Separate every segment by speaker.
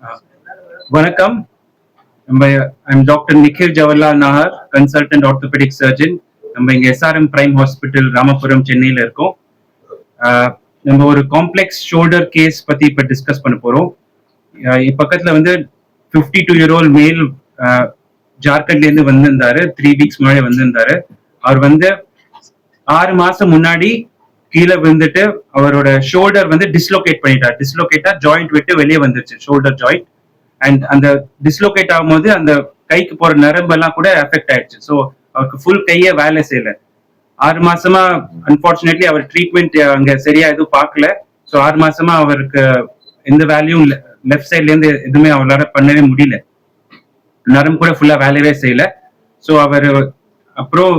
Speaker 1: Uh, வணக்கம். I'm Dr. Nikhil Jawaharlal Nahar, consultant orthopedic surgeon. நம்ம இங்க எஸ்ஆர்எம் பிரைம் ஹாஸ்பிட்டல் ராமபுரம் சென்னையில இருக்கோம். நம்ம ஒரு காம்ப்ளெக்ஸ் ஷோல்டர் கேஸ் பத்தி இப்ப டிஸ்கஸ் பண்ண போறோம். பக்கத்துல வந்து 52-year-old மேல் ஜார்க்கண்ட்ல இருந்து வந்திருந்தாரு. 3 weeks முன்னாடி வந்திருந்தாரு. அவர் வந்து 6 மாசம் முன்னாடி கீழே விழுந்துட்டு அவரோட ஷோல்டர் வந்து டிஸ்லோகேட் பண்ணிட்டார். டிஸ்லோகேட்டா ஜாயிண்ட் விட்டு வெளியே வந்துருச்சு ஷோல்டர் ஜாயிண்ட். அண்ட் அந்த டிஸ்லோகேட் ஆகும்போது அந்த கைக்கு போற நரம்பெல்லாம் கூட எஃபெக்ட் ஆயிடுச்சு. ஸோ அவருக்கு ஃபுல் கையே வேலை செய்யல. 6 மாசமா அன்பார்ச்சுனேட்லி அவர் ட்ரீட்மெண்ட் அங்க சரியா எதுவும் பார்க்கல. ஸோ 6 மாசமா அவருக்கு எந்த வேலையும் லெஃப்ட் சைட்ல இருந்து எதுவுமே அவரால் பண்ணவே முடியல. நரம்பு கூட ஃபுல்லா வேலையே செய்யல. ஸோ அவர் அப்புறம்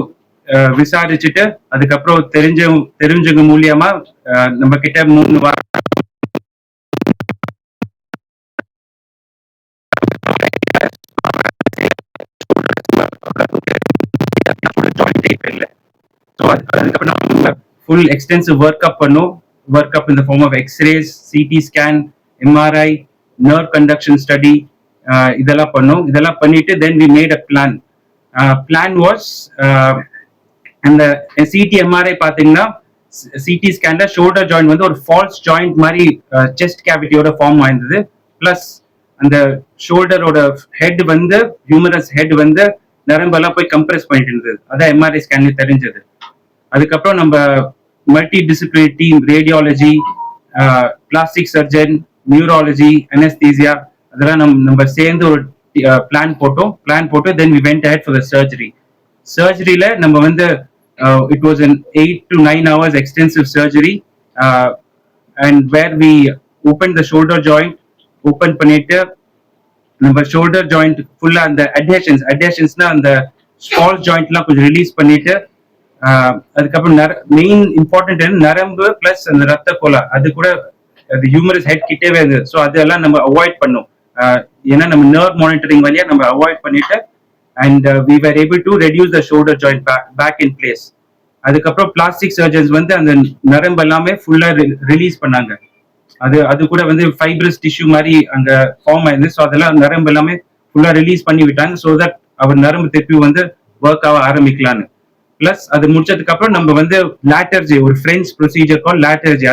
Speaker 1: விசாரிச்சுட்டு அதுக்கப்புறம் தெரிஞ்சவங்க மூலியமா நம்ம கிட்ட 3 வாரம் ஃபுல் எக்ஸ்டென்சிவ் ஒர்க் அப் பண்ணோம். Work up in the form of x rays, CT scan, MRI, nerve conduction study, இதெல்லாம் பண்ணோம். இதெல்லாம் பண்ணிட்டு then we made a plan. Plan was அந்த சிடி எம்ஆர்ஐ பாத்தீங்கன்னா சிடி ஸ்கேன்ல ஷோல்டர் ஜாயிண்ட் வந்து ஒரு ஃபால்ஸ் ஜாயிண்ட் மாதிரி செஸ்ட் கேவிட்டியோட ஃபார்ம் ஆயிருந்தது. பிளஸ் அந்த ஷோல்டரோட ஹெட் வந்து ஹியூமரஸ் ஹெட் வந்து நரம்பெல்லாம் போய் கம்ப்ரெஸ் பண்ணிட்டு இருந்தது. அதான் எம்ஆர்ஐ ஸ்கேன்ல தெரிஞ்சது. அதுக்கப்புறம் நம்ம multi disciplinary team, radiology, plastic surgeon, neurology, anaesthesia, அதெல்லாம் நம்ம சேர்ந்து ஒரு பிளான் போட்டு then we went ahead for the surgery. சர்ஜரியில நம்ம வந்து it was an 8 to 9 hours extensive surgery, and where we opened the shoulder joint. Open பண்ணிட்டு நம்ம ஷோல்டர் ஜாயிண்ட் ஃபுல்லா அந்த அட்ஹெஷன்ஸ்னா அந்த ஸ்மால் ஜாயிண்ட்லாம் கொஞ்சம் ரிலீஸ் பண்ணிட்டு அதுக்கப்புறம் மெயின் இம்பார்ட்டன்ட் நரம்பு பிளஸ் அந்த ரத்த கோலா அது கூட அது ஹியூமரஸ் ஹெட் கிட்டேவே இருந்தது. ஸோ அதெல்லாம் நம்ம அவாய்ட் பண்ணோம். ஏன்னா நம்ம நர்வ் மானிட்டரிங் வழியா நம்ம அவாய்ட் பண்ணிட்டு and we were able to reduce the shoulder joint back in place. அதுக்கப்புறம் பிளாஸ்டிக் சர்ஜன்ஸ் வந்து அந்த நரம்பு எல்லாமே ஃபுல்லா ரிலீஸ் பண்ணாங்க. அது கூட வந்து ஃபைப்ரஸ் டிஷ்யூ மாதிரி அங்க ஃபார்ம் ஆயிருந்து. ஸோ அதெல்லாம் நரம்பு எல்லாமே ஃபுல்லா ரிலீஸ் பண்ணி விட்டாங்க. ஸோ தட் அவர் நரம்பு திருப்பி வந்து ஒர்க் ஆக ஆரம்பிக்கலான்னு. பிளஸ் அது முடிச்சதுக்கு அப்புறம் நம்ம வந்து லேட்டர்ஜி, ஒரு ஃப்ரெஞ்ச் ப்ரொசீஜர் கால் லேட்டர்ஜி,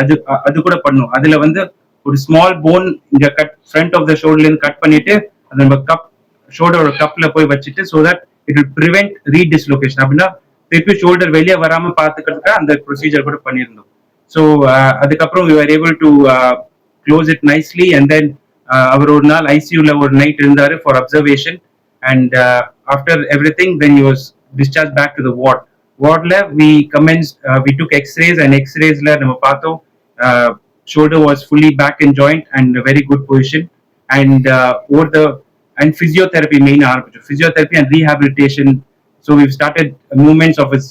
Speaker 1: அது கூட பண்ணும். அதுல வந்து ஒரு ஸ்மால் போன் இங்க ஃப்ரண்ட் ஆஃப் த ஷோல்டர்ல இருந்து கட் பண்ணிட்டு அது நம்ம ஷோல்டரோட கப்ல போய் வச்சுட்டு so that it will prevent redislocation. அப்படின்னா திருப்பி ஷோல்டர் வெளியே வராம பாத்துக்கிறதுக்காக அந்த ப்ரொசீஜர் கூட பண்ணியிருந்தோம். ஸோ அதுக்கப்புறம் we were able to close it nicely, and then அவர் ஒரு நாள் ஐசியூல ஒரு நைட் இருந்தாரு for observation. And after every thing then he was discharged back to the வார்ட்ல we commenced, we took x-rays, and x-raysல நம்ம பார்த்தோம் shoulder was fully back in joint and a very good position. And and physiotherapy main ஆரம்பிச்சோம். physiotherapy and rehabilitation. So we've started movements of his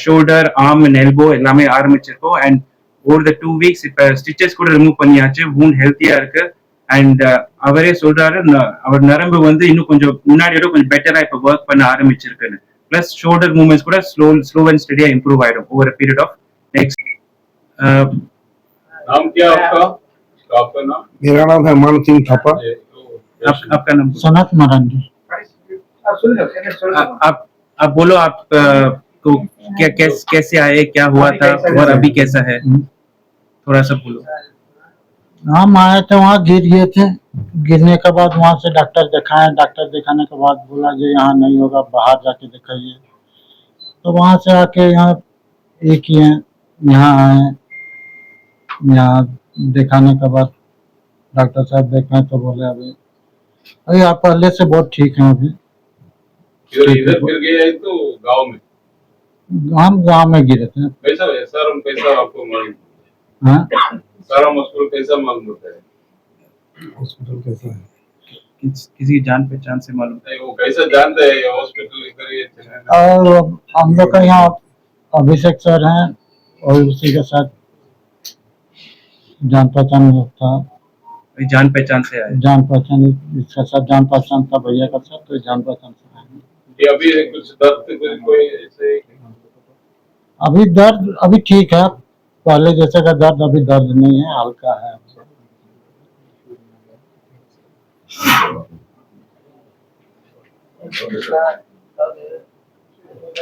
Speaker 1: shoulder, arm and elbow எல்லாமே ஆரம்பிச்சிருக்கோம். And over the 2 weeks இப்ப stitches கூட remove பண்ணியாச்சு. Wound ஹெல்த்தியா இருக்கு. And அவரே சொல்றாரு அவர் நரம்பு வந்து இன்னும் கொஞ்சம் முன்னாடியோட கொஞ்சம் பெட்டரா இப்ப ஒர்க் பண்ண ஆரம்பிச்சிருக்குன்னு. பிளஸ் ஷோல்டர் மூவ்மெண்ட்ஸ் கூட ஸ்லோ அண்ட் ஸ்டடியா இம்ப்ரூவ் ஆயிடும் ஓவர் பீரியட் ஆஃப் நெக்ஸ்ட்.
Speaker 2: नाम क्या आपका? आपका नाम?
Speaker 3: मेरा नाम है मान सिंह थापा।
Speaker 1: आपका नाम?
Speaker 4: सनत मरांडी।
Speaker 1: आप बोलो, आप को क्या कैसे आए, क्या हुआ था और अभी कैसा है, थोड़ा सा बोलो।
Speaker 4: हम आए थे, वहाँ गिर गए थे। गिरने के बाद वहाँ से डॉक्टर दिखाए। डॉक्टर दिखाने के बाद बोला जो यहाँ नहीं होगा, बाहर जाके दिखाइए। तो वहाँ से आके यहाँ एक ही है, यहाँ आए। यहाँ दिखाने के बाद डॉक्टर साहब देखे तो बोले अभी आप पहले से बहुत ठीक हैं। अभी
Speaker 2: इधर गिर गए तो गांव में?
Speaker 4: हम गांव में गिरे थे।
Speaker 2: कैसा आपको मालूम?
Speaker 4: हाँ,
Speaker 2: सारा हॉस्पिटल कैसा मालूम होता है?
Speaker 3: हॉस्पिटल कैसा है?
Speaker 1: किसी जान पहचान से मालूम?
Speaker 2: नहीं, वो कैसा जानते हैं ये हॉस्पिटल इधर ये?
Speaker 4: और हम लोग का यहाँ अभिषेक सर हैं और उसी के साथ जान पहचान था।
Speaker 1: जान पहचान से आए?
Speaker 4: जान पहचान, इसका साथ जान पहचान था, भैया का साथ, तो जान पहचान से आए।
Speaker 2: ये अभी कुछ दर्द कोई ऐसे?
Speaker 4: अभी दर्द अभी ठीक है, पहले जैसे का दर्द अभी दर्द नहीं है, हल्का है।
Speaker 5: அதாவது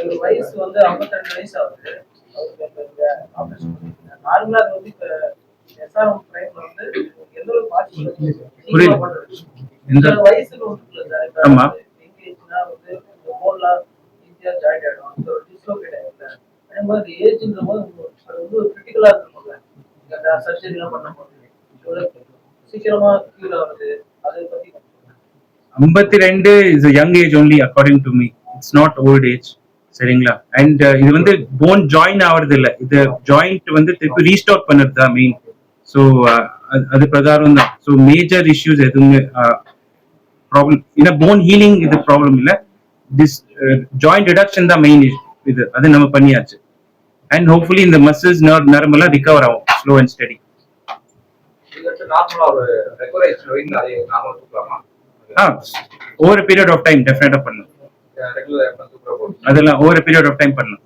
Speaker 5: ஒரு வயசு வந்து 52 வயசு ஆகுது. அவருக்கு ஆபரேஷன் பண்ணிருக்காங்க. நார்மலா அது வந்து இப்ப எஸ்ஆர்எம் பிரைம்ல வந்து எந்த ஒரு பாசிட்டிவ்
Speaker 1: புரியல.
Speaker 5: இந்த வயசுல ஒன்று சார். இப்ப
Speaker 1: ஆமா.
Speaker 5: எங்கேஜ்னா வந்து போன்ல ஈஸியா ஜாயின் ஆயிடும். அந்த ஒரு டிஸ்லோகேட் ஆயிடுது. அதேமாதிரி ஏஜ்ன்ற போது அது வந்து ஒரு கிரிட்டிக்கலா இருக்கும்ல. இந்த சர்ஜரி எல்லாம் பண்ணும்போது எவ்வளவு சீக்கிரமா கீழே வருது அதை பத்தி
Speaker 1: 52 is a young age only according to me. It's not old age. சரிங்களா? அண்ட் இது வந்து போன் ஜாயின் ஆவறது இல்ல. இது ஜாயிண்ட் வந்து திருப்பி ரீஸ்டோர் பண்ணது தான் மெயின். ஸோ அது பிரகாரம் தான். ஸோ மேஜர் இஷ்யூஸ் எதுவுமே ப்ராப்ளம் இல்லை. போன் ஹீலிங் இது ப்ராப்ளம் இல்லை. திஸ் ஜாயிண்ட் ரிடக்ஷன் தான் மெயின் இது. அது நம்ம பண்ணியாச்சு. அண்ட் ஹோப்ஃபுல்லி இந்த மசில்ஸ் நரம்பெல்லாம் ரிகவர் ஆகும் ஸ்லோ அண்ட் ஸ்டடி.
Speaker 2: நார்மலா ஒரு ரெகுலரைஸ் வெயிட் அதை நார்மலா தூக்கலாமா?
Speaker 1: ஓவர் பீரியட் ஆஃப் டைம் டெஃபினட்டா பண்ணலாம்.
Speaker 2: ரெகுலர் தூக்குற போது
Speaker 1: அதெல்லாம் ஓவர் பீரியட் ஆஃப் டைம் பண்ணலாம்.